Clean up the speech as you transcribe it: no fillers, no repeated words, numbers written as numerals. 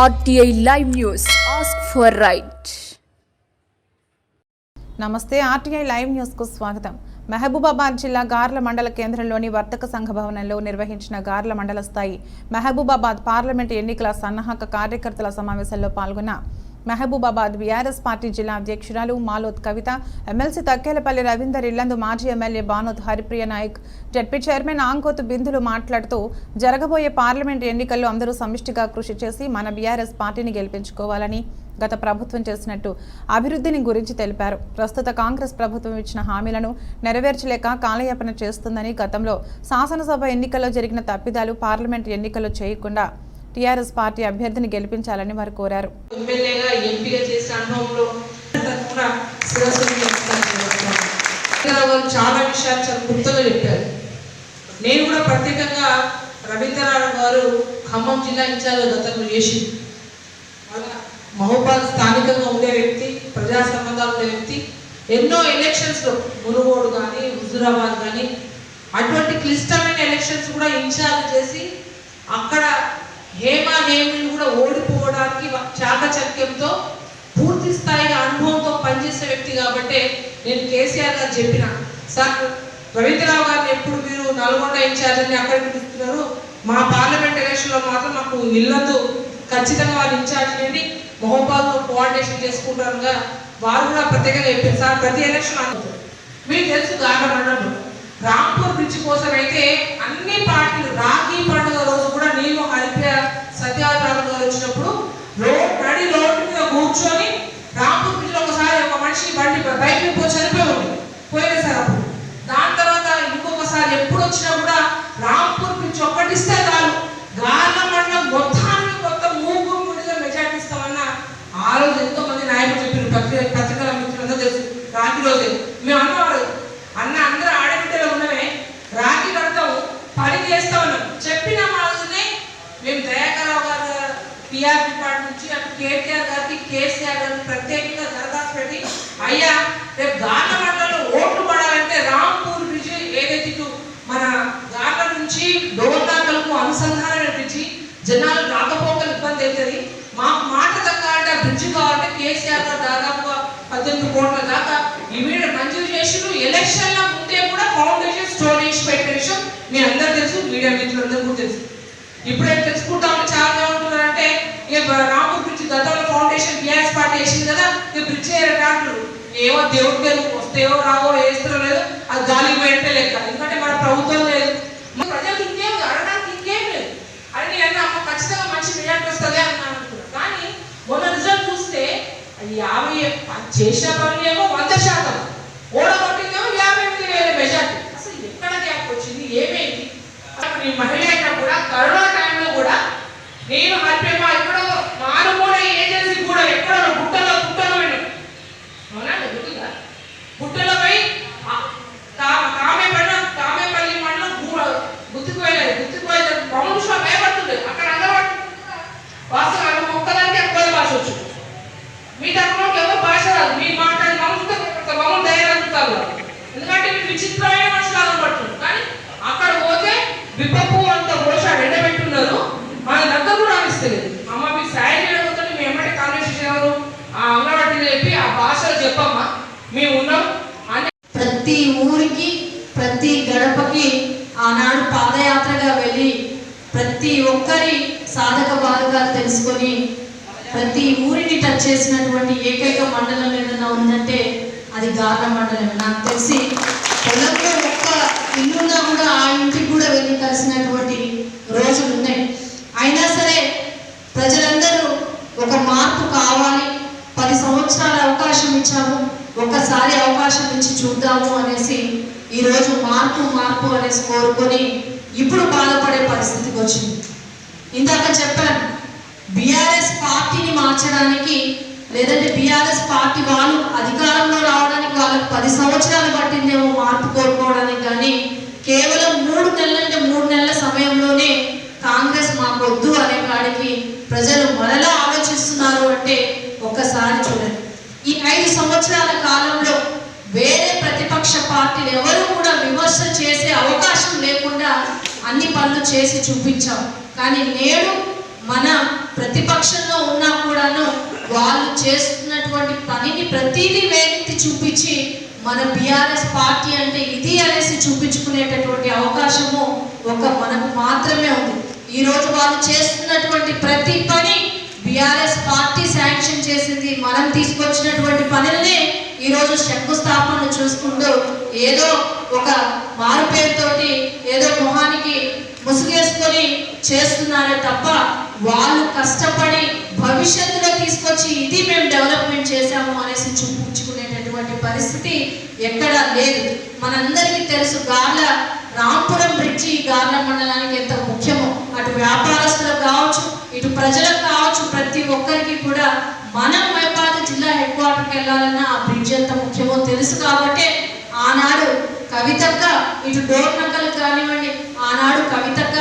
RTI Live News. Ask for right. నమస్తే RTI live news కు స్వాగతం. మహబూబాబాద్ జిల్లా గార్ల మండల కేంద్రంలోని వర్తక సంఘ భవనంలో నిర్వహించిన గార్ల మండల స్థాయి మహబూబాబాద్ పార్లమెంట్ ఎన్నికల సన్నాహక కార్యకర్తల సమావేశంలో పాల్గొన్న మహబూబాబాద్ బీఆర్ఎస్ పార్టీ జిల్లా అధ్యక్షురాలు మాలోత్ కవిత, ఎమ్మెల్సీ తక్కేలపల్లి రవీందర్, ఇల్లందు మాజీ MLA Banoth Haripriya Nayak, ZP chairman Ankothu బిందులు మాట్లాడుతూ జరగబోయే పార్లమెంట్ ఎన్నికల్లో అందరూ సమిష్టిగా కృషి చేసి మన బీఆర్ఎస్ పార్టీని గెలిపించుకోవాలని, గత ప్రభుత్వం చేసినట్టు అభివృద్ధిని గురించి తెలిపారు. ప్రస్తుత కాంగ్రెస్ ప్రభుత్వం ఇచ్చిన హామీలను నెరవేర్చలేక కాలయాపన చేస్తుందని, గతంలో శాసనసభ ఎన్నికల్లో జరిగిన తప్పిదాలు పార్లమెంట్ ఎన్నికల్లో చేయకుండా టీఆర్ఎస్ పార్టీ అభ్యర్థిని గెలిపించాలని వారు కోరారు. చాలా విషయాలు చాలా గుర్తుగా చెప్పారు. నేను కూడా ప్రత్యేకంగా రవీంద్రనాథ్ గారు ఖమ్మం జిల్లా ఇన్ఛార్జ్ గతంలో చేసి మహబూబాద్ స్థానికంగా ఉండే వ్యక్తి, ప్రజా సంబంధాలు ఉండే వ్యక్తి, ఎన్నో ఎలక్షన్స్లో మునుగోడు కానీ హుజూరాబాద్ కానీ అటువంటి క్లిష్టమైన ఎలక్షన్స్ కూడా ఇన్ఛార్జ్ చేసి అక్కడ హేమీలు కూడా ఓడిపోవడానికి చాకచక్యంతో పూర్తి స్థాయిగా అనుభవంతో పనిచేసే వ్యక్తి కాబట్టి నేను కేసీఆర్ గారు చెప్పిన, సార్ రవీంద్రరావు గారిని ఎప్పుడు మీరు నల్గొండ ఇన్ఛార్జ్ అక్కడికి పిలుస్తున్నారు, మా పార్లమెంట్ ఎలక్షన్లో మాత్రం మాకు ఇల్లందు ఖచ్చితంగా వారు ఇన్ఛార్జ్ చేయండి, మహబూబాద్లో కోఆర్డినేషన్ చేసుకుంటారుగా వారు కూడా ప్రత్యేకంగా చెప్పారు. సార్ ప్రతి ఎలక్షన్ అనుకుంటారు మీకు తెలుసు, గార్ల మండలంలో రాంపూర్ బ్రిడ్జ్ కోసం అయితే అన్ని పార్టీలు రాఖీ పండుగ రోజు కూడా నేను హరిప్రియ సత్యాగ్రహం గారు వచ్చినప్పుడు రోడ్డు మీద కూర్చొని రాంపూర్ బ్రిడ్జ్ లో ఒకసారి ఒక మనిషి బండి బైక్ మీద చనిపోయి పోయింది సార్. అప్పుడు దాని తర్వాత ఇంకొకసారి ఎప్పుడు వచ్చినా కూడా రాంపూర్ బ్రిడ్జ్ ఒక్కటిస్తే చాలు గార్ల మండలం మొత్తానికి కొత్త మూగుగా మెజార్టీ ఇస్తామన్న ఆ రోజు ఎంతో మంది నాయకులు చెప్పారు. పత్రికల మిత్రులందరూ తెలుసు. రాఖీ రోజే మేము అన్నవాడు అన్న అందరూ ఆడబిడ్డలో ఉన్నవే రాఖీ కడతాం పని చేస్తా ఉన్నాం చెప్పిన రోజునే మేము దయాకరావు గారు టీఆర్పీ పార్టీ నుంచి అటు కేటీఆర్ గారికి కేసీఆర్ గారికి ప్రత్యేకంగా దరఖాస్తు పెట్టి, అయ్యా రేపు గార్ల మండలంలో ఓట్లు పడాలంటే రాంపూర్ బ్రిడ్జ్ ఏదైతే ఇటు మన గార్ల నుంచి డోర్నాకలకు అనుసంధానం నడిపించి జనాలు రాకపోకలు ఇబ్బంది అవుతుంది, మాకు మాట దక్కాలంటే బ్రిడ్జ్ కావాలంటే కేసీఆర్ గారు దాదాపుగా 18 కోట్ల దాకా ఇమీడియట్ మంజూరు చేసిన ఎలక్షన్ల ముందే కూడా ఫౌండేషన్ స్టోర్ చేసి పెట్టే విషయం మీ అందరూ తెలుసు, మీడియా మిత్రులందరూ కూడా తెలుసు. ఇప్పుడే తెలుసుకుంటామని చాలా ఏమంటున్నారంటే రాంపూర్ బ్రిడ్జ్ గతంలో ఫౌండేషన్ బీఆర్ఎస్ పార్టీ వేసింది కదా, ఈ బ్రిడ్జ్ అంటారు, ఏవో దేవుడి పేరు వస్తేవో రావో వేస్తారో లేదు, అది గాలికి పెట్టే లెక్క, ఎందుకంటే మన ప్రభుత్వం లేదు, ప్రజలకు ఇంకేం అడగడానికి ఇంకేం లేదు అని నేను అమ్మ ఖచ్చితంగా మంచి మెజార్టీ వస్తుంది అని అనుకున్నాను. కానీ మొన్న రిజల్ట్ చూస్తే 50 చేసిన పనులు ఏమో 100%, ఓడగొట్టిందేమో 58,000 మెజార్టీ. అసలు ఎక్కడ గ్యాప్ వచ్చింది, ఏమైంది? నేను మహిళ అయినా కూడా కరోనా టైంలో కూడా నేను హరిప్రియమ్మ ఎక్కడో మారుమూల ఏజెన్సీ కూడా ఎక్కడో గుట్టలో అవునా గుర్తుందా, గుట్టలో పోయి కామేపల్లి మండలం గుర్తుకుపోయేది పౌండ్ షాప్ భయపడుతుంది, అక్కడ అంగన్వాడి వాస్తవం ఒక్కదానికి ఎక్కువ భాష వచ్చు, మీ తరఫున ఎవరో భాష రాదు, మీరు మాట్లాడి మమ్మల్ని ధైర్యంటారు, ఎందుకంటే మీరు విచిత్రమైన మనుషులు అనుకుంటున్నారు. కానీ అక్కడ పోతే విపప్పు అంత పోషాడు ఎండబెట్టున్నారు, మన దగ్గర కూడా అనిస్తలేదు, అమ్మ మీకు సాయం చేయకపోతే మేము ఎమ్మటి కాన్వర్సేషన్ ఎవరు ఆ అంగన్వాడీలో చెప్పి ఆ భాషలో చెప్పమ్మా మేము ఉన్నాం అని ప్రతి ఊరికి ప్రతి గడపకి ఆనాడు పాదయాత్రగా వెళ్ళి ప్రతి ఒక్కరి సాధక బాధకాలు తెలుసుకొని ప్రతి ఊరిని టచ్ చేసినటువంటి ఏకైక మండలం ఏదైనా ఉందంటే అది గార్ల మండలం. నాకు తెలిసి పొలంలో ఒక్క ఇల్లున్నా కూడా ఆ ఇంటికి కూడా వెళ్ళి కలిసినటువంటి రోజులు ఉన్నాయి. అయినా సరే ప్రజలందరూ ఒక మార్పు కావాలి, 10 సంవత్సరాల అవకాశం ఇచ్చాము, ఒక్కసారి అవకాశం ఇచ్చి చూద్దాము అనేసి ఈరోజు మార్పు అనేసి కోరుకొని ఇప్పుడు బాధపడే పరిస్థితికి వచ్చింది. ఇందాక చెప్పాను, బీఆర్ఎస్ పార్టీని మార్చడానికి లేదంటే బీఆర్ఎస్ పార్టీ వాళ్ళు అధికారంలో రావడానికి వాళ్ళకి 10 సంవత్సరాలు పట్టిందేమో మార్పు కోరుకోవడానికి, కానీ కేవలం 3 నెలలంటే 3 నెలల సమయంలోనే కాంగ్రెస్ మాకొద్దు అనే కాడికి ప్రజలు మరలా ఆలోచిస్తున్నారు అంటే ఒక్కసారి చూడండి. ఈ 5 సంవత్సరాల కాలంలో వేరే ప్రతిపక్ష పార్టీలు ఎవరు కూడా విమర్శ చేసే అవకాశం లేకుండా అన్ని పనులు చేసి చూపించాం. కానీ నేడు మన ప్రతిపక్షంలో ఉన్నా కూడాను వాళ్ళు చేస్తున్నటువంటి పనిని ప్రతిదీ వేలెత్తి చూపించి మన బీఆర్ఎస్ పార్టీ అంటే ఇది అనేసి చూపించుకునేటటువంటి అవకాశము మనకు మాత్రమే ఉంది. ఈరోజు వాళ్ళు చేస్తున్నటువంటి ప్రతి పని బీఆర్ఎస్ పార్టీ శాంక్షన్ చేసింది. మనం తీసుకొచ్చినటువంటి పనుల్ని ఈరోజు శంకుస్థాపనలు చూసుకుంటూ ఏదో ఒక మారు పేరుతోటి ఏదో మొహానికి ముసుగేసుకొని చేస్తున్నారే తప్ప వాళ్ళు కష్టపడి భవిష్యత్తులో తీసుకొచ్చి ఇది మేము డెవలప్మెంట్ చేశాము అనేసి చూపించుకునేటటువంటి పరిస్థితి ఎక్కడా లేదు. మనందరికీ తెలుసు గార్ల రాంపురం బ్రిడ్జి గార్ల మండలానికి ఎంత ముఖ్యమో, అటు వ్యాపారస్తులకు కావచ్చు, ఇటు ప్రజలకు కావచ్చు, ప్రతి ఒక్కరికి కూడా మనం మైబాద్ జిల్లా హెడ్ క్వార్టర్కి వెళ్ళాలన్నా ఆ బ్రిడ్జ్ ఎంత ముఖ్యమో తెలుసు. కాబట్టి ఆనాడు కవితక్క, ఇటు డోర్నకల్ కానివ్వండి, ఆనాడు కవితక్క